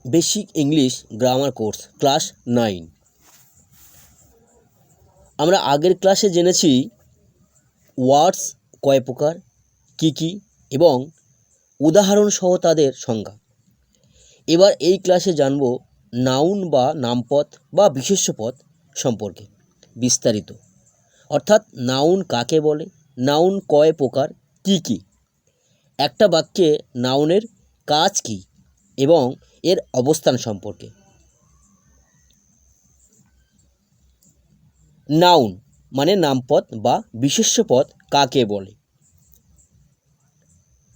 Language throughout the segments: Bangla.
Basic English grammar course class 9। আমরা আগের ক্লাসে জেনেছি ওয়ার্ডস কয় প্রকার, কী কী এবং উদাহরণ সহ তাদের সংজ্ঞা। এবার এই ক্লাসে জানব নাউন বা নামপদ বা বিশেষ্য পদ সম্পর্কে বিস্তারিত, অর্থাৎ নাউন কাকে বলে, নাউন কয় প্রকার, কী কী, একটা বাক্যে নাউনের কাজ কী এবং এর অবস্থান সম্পর্কে। নাউন মানে নামপদ বা বিশেষ্য পদ কাকে বলে?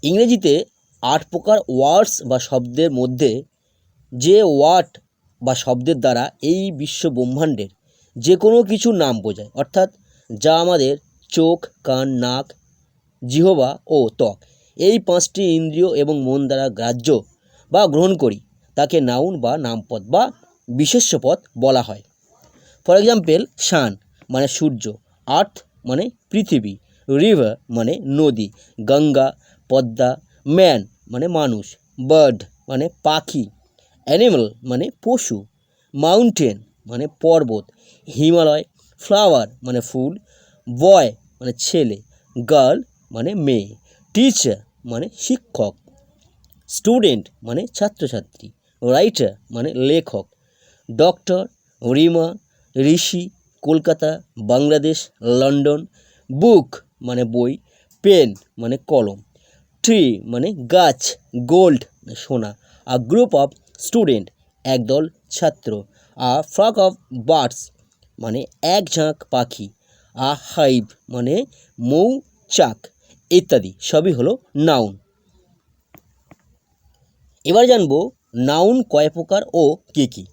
ইংরেজিতে 8 প্রকার ওয়ার্ডস বা শব্দের মধ্যে যে ওয়ার্ড বা শব্দের দ্বারা এই বিশ্ব ব্রহ্মাণ্ডের যে কোনো কিছুর নাম বোঝায়, অর্থাৎ যা আমাদের চোখ, কান, নাক, জিহ্বা ও ত্বক এই 5টি ইন্দ্রিয় এবং মন দ্বারা গ্রাহ্য বা গ্রহণ করি, তাকে নাউন বা নামপদ বা বিশেষ্য পদ বলা হয়। ফর এক্সাম্পল, সান মানে সূর্য, আর্থ মানে পৃথিবী, রিভার মানে নদী, গঙ্গা, পদ্মা, ম্যান মানে মানুষ, বার্ড মানে পাখি, অ্যানিমাল মানে পশু, মাউন্টেন মানে পর্বত, হিমালয়, ফ্লাওয়ার মানে ফুল, বয় মানে ছেলে, গার্ল মানে মেয়ে, টিচার মানে শিক্ষক, স্টুডেন্ট মানে ছাত্রছাত্রী, রাইটার মানে লেখক, ডক্টর, রিমা, ঋষি, কলকাতা, বাংলাদেশ, লন্ডন, বুক মানে বই, পেন মানে কলম, ট্রি মানে গাছ, গোল্ড সোনা, আ গ্রুপ অফ স্টুডেন্ট একদল ছাত্র, আ ফ্লক অফ বার্ডস মানে এক ঝাঁক পাখি, আ হাইভ মানে মৌচাক ইত্যাদি সবই হলো নাউন। এবার জানবো নাউন কয় প্রকার ও কী কী।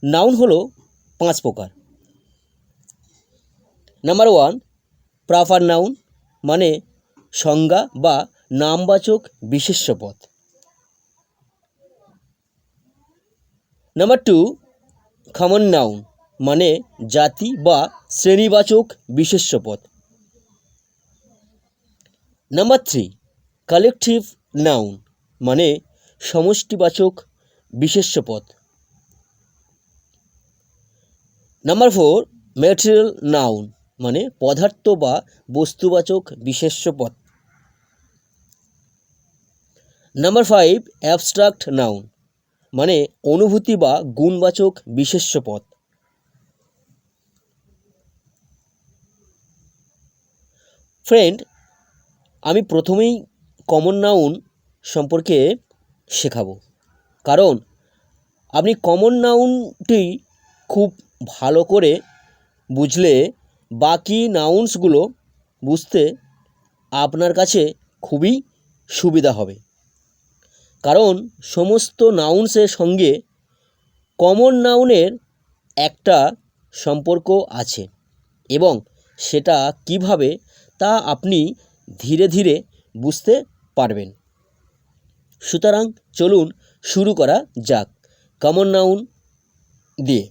নাউন হলো 5 প্রকার। নাম্বার 1, প্রপার নাউন মানে সংজ্ঞা বা নামবাচক বিশেষ্য পদ। নাম্বার 2, কমন নাউন মানে জাতি বা শ্রেণীবাচক বিশেষ্য পদ। নাম্বার 3, কালেকটিভ নাউন মানে সমষ্টিবাচক বিশেষ্য পদ। নাম্বার 4, ম্যাটেরিয়াল নাউন মানে পদার্থ বা বস্তুবাচক বিশেষ্য পদ। নাম্বার 5, অ্যাবস্ট্রাক্ট নাউন মানে অনুভূতি বা গুণবাচক বিশেষ্য পদ। ফ্রেন্ড, আমি প্রথমেই কমন নাউন সম্পর্কে শেখাবো, কারণ আপনি কমন নাউনটি খুব ভালো করে বুঝলে বাকি নাউন্সগুলো বুঝতে আপনার কাছে খুবই সুবিধা হবে, কারণ সমস্ত নাউন্সের সঙ্গে কমন নাউনের একটা সম্পর্ক আছে এবং সেটা কিভাবে তা আপনি ধীরে ধীরে বুঝতে পারবেন। সুতরাং চলুন শুরু করা যাক কমন নাউন দিয়ে।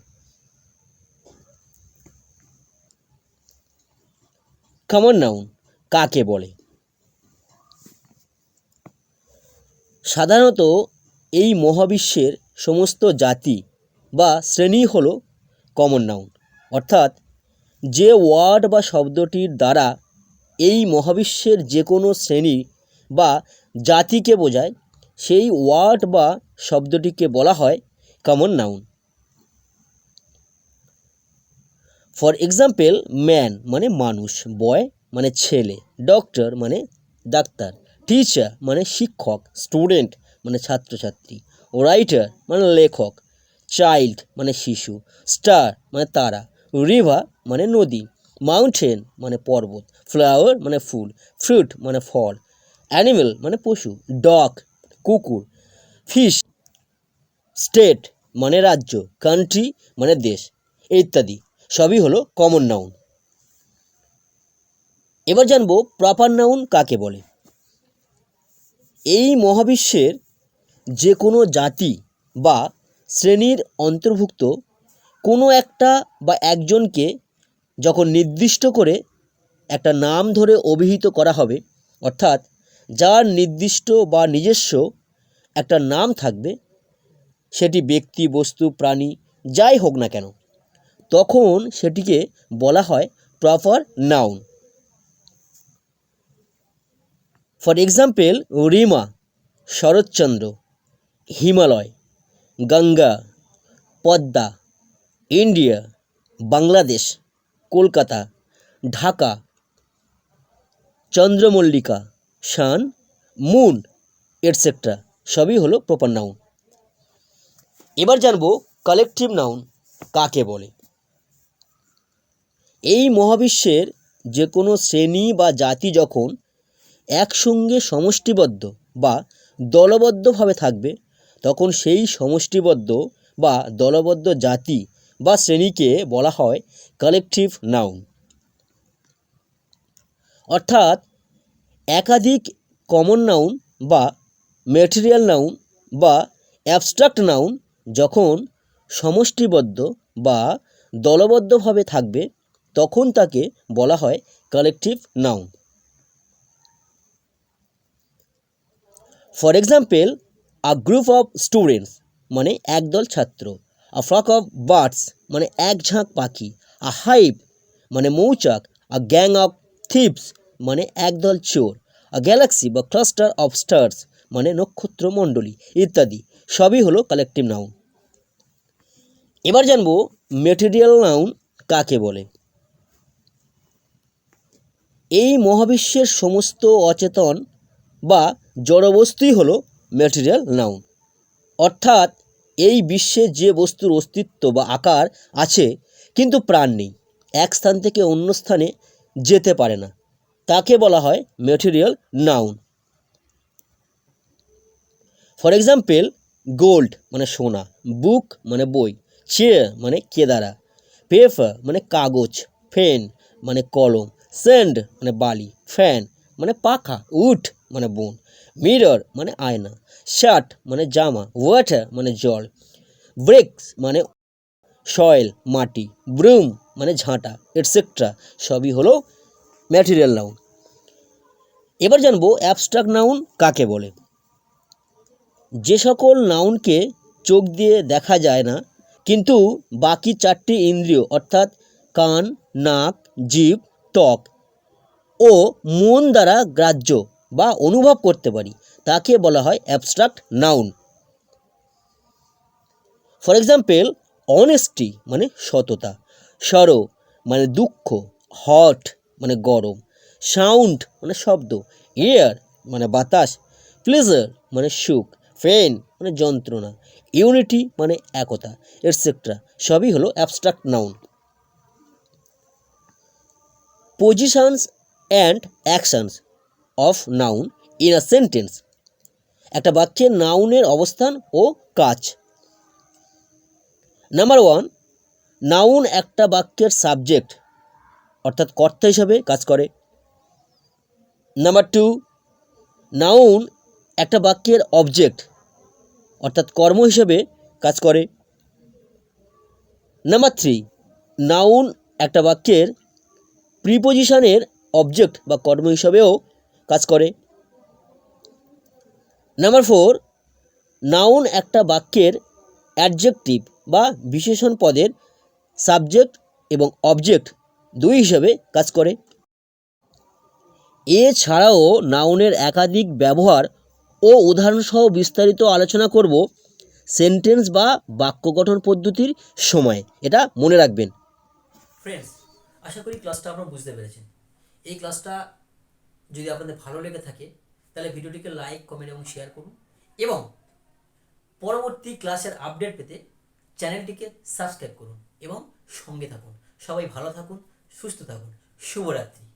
কমন নাউন কাকে বলে? সাধারণত এই মহাবিশ্বের সমস্ত জাতি বা শ্রেণী হলো কমন নাউন, অর্থাৎ যে ওয়ার্ড বা শব্দটির দ্বারা এই মহাবিশ্বের যে কোনো শ্রেণী বা জাতিকে বোঝায় সেই ওয়ার্ড বা শব্দটিকে বলা হয় common noun. For example, man মানে মানুষ, বয় মানে ছেলে, ডক্টর মানে ডাক্তার, টিচার মানে শিক্ষক, স্টুডেন্ট মানে ছাত্রছাত্রী, রাইটার মানে লেখক, চাইল্ড মানে শিশু, স্টার মানে তারা, রিভার মানে নদী, মাউন্টেন মানে পর্বত, ফ্লাওয়ার মানে ফুল, ফ্রুট মানে ফল, অ্যানিমেল মানে পশু, ডগ কুকুর, ফিশ, স্টেট মানে রাজ্য, কান্ট্রি মানে দেশ ইত্যাদি সবই হলো কমন নাউন। এবার জানবো প্রপার নাউন কাকে বলে। এই মহাবিশ্বের যে কোনো জাতি বা শ্রেণীর অন্তর্ভুক্ত কোনো একটা বা একজনকে যখন নির্দিষ্ট করে একটা নাম ধরে অভিহিত করা হবে, অর্থাৎ যার নির্দিষ্ট বা নিজস্ব একটা নাম থাকবে, সেটি ব্যক্তি, বস্তু, প্রাণী যাই হোক না কেন, তখন সেটিকে বলা হয় proper noun. For example, Rima, Saratchandra, Himalaya, Ganga, Padma, India, Bangladesh, Kolkata, Dhaka, চন্দ্রমল্লিকা, সান, মুন, এটসেট্রা সবই হলো প্রপার নাউন। এবার জানবো কালেকটিভ নাউন কাকে বলে। এই মহাবিশ্বের যে কোনো শ্রেণী বা জাতি যখন একসঙ্গে সমষ্টিবদ্ধ বা দলবদ্ধভাবে থাকবে, তখন সেই সমষ্টিবদ্ধ বা দলবদ্ধ জাতি বা শ্রেণীকে বলা হয় কালেকটিভ নাউন। অর্থাৎ একাধিক কমন নাউন বা ম্যাটেরিয়াল নাউন বা অ্যাবস্ট্রাক্ট নাউন যখন সমষ্টিবদ্ধ বা দলবদ্ধভাবে থাকবে, তখন তাকে বলা হয় collective noun. For example, a group of students মানে একদল ছাত্র, আ ফ্লক অফ বার্ডস মানে এক ঝাঁক পাখি, আ হাইভ মানে মৌচাক, আ গ্যাং অফ থিপস মানে একদল চোর, আ গ্যালাক্সি বা ক্লাস্টার অফ স্টার্স মানে নক্ষত্রমণ্ডলী ইত্যাদি সবই হলো কালেকটিভ নাউন। এবার জানবো ম্যাটেরিয়াল নাউন কাকে বলে। এই মহাবিশ্বের সমস্ত অচেতন বা জড়বস্তুই হলো ম্যাটেরিয়াল নাউন। অর্থাৎ এই বিশ্বে যে বস্তুর অস্তিত্ব বা আকার আছে কিন্তু প্রাণ নেই, এক স্থান থেকে অন্য স্থানে যেতে পারে না, তাকে বলা হয় material noun. For example, gold মানে সোনা, বুক মানে বই, চেয়ার মানে কেদারা, পেপার মানে কাগজ, পেন মানে কলম, স্যান্ড মানে বালি, ফ্যান মানে পাখা, উড মানে বন, মিরর মানে আয়না, শার্ট মানে জামা, ওয়াটার মানে জল, ব্রেক্স মানে সয়েল মাটি, ব্রুম মানে ঝাঁটা, এটসেট্রা সবই হলো ম্যাটেরিয়াল নাউন। এবার জানবো অ্যাবস্ট্রাক্ট নাউন কাকে বলে। যে সকল নাউনকে চোখ দিয়ে দেখা যায় না কিন্তু বাকি চারটি ইন্দ্রিয় অর্থাৎ কান, নাক, জিভ, ত্বক ও মন দ্বারা গ্রাহ্য বা অনুভব করতে পারি, তাকে বলা হয় abstract noun. For example, honesty মানে সততা, সরো মানে দুঃখ, হট মানে গরম, সাউন্ড মানে শব্দ, এয়ার মানে বাতাস, প্লেজার মানে সুখ, পেন মানে যন্ত্রণা, ইউনিটি মানে একতা, এটসেট্রা সবই হলো abstract noun. Positions and actions of noun in a sentence, একটা বাক্যের নাউনের অবস্থান ও কাজ। নাম্বার 1, নাউন একটা বাক্যের সাবজেক্ট অর্থাৎ কর্তা হিসাবে কাজ করে। নাম্বার 2, নাউন একটা বাক্যের অবজেক্ট অর্থাৎ কর্ম হিসেবে কাজ করে। নাম্বার 3, নাউন একটা বাক্যের প্রিপোজিশনের অবজেক্ট বা কর্ম হিসাবেও কাজ করে। নাম্বার 4, নাউন একটা বাক্যের অ্যাডজেক্টিভ বা বিশেষণ পদের সাবজেক্ট এবং অবজেক্ট দুই হিসাবে কাজ করে। এছাড়াও নাউনের একাধিক ব্যবহার ও উদাহরণসহ বিস্তারিত আলোচনা করব সেন্টেন্স বা বাক্য গঠন পদ্ধতির সময়, এটা মনে রাখবেন। ফ্রেন্ডস, আশা করি ক্লাসটা আপনারা বুঝতে পেরেছেন। এই ক্লাসটা যদি আপনাদের ভালো লেগে থাকে তাহলে ভিডিওটিকে লাইক, কমেন্ট এবং শেয়ার করুন এবং পরবর্তী ক্লাসের আপডেট পেতে চ্যানেলটিকে সাবস্ক্রাইব করুন এবং সঙ্গে থাকুন। সবাই ভালো থাকুন, সুস্থ থাকুন। শুভরাত্রি।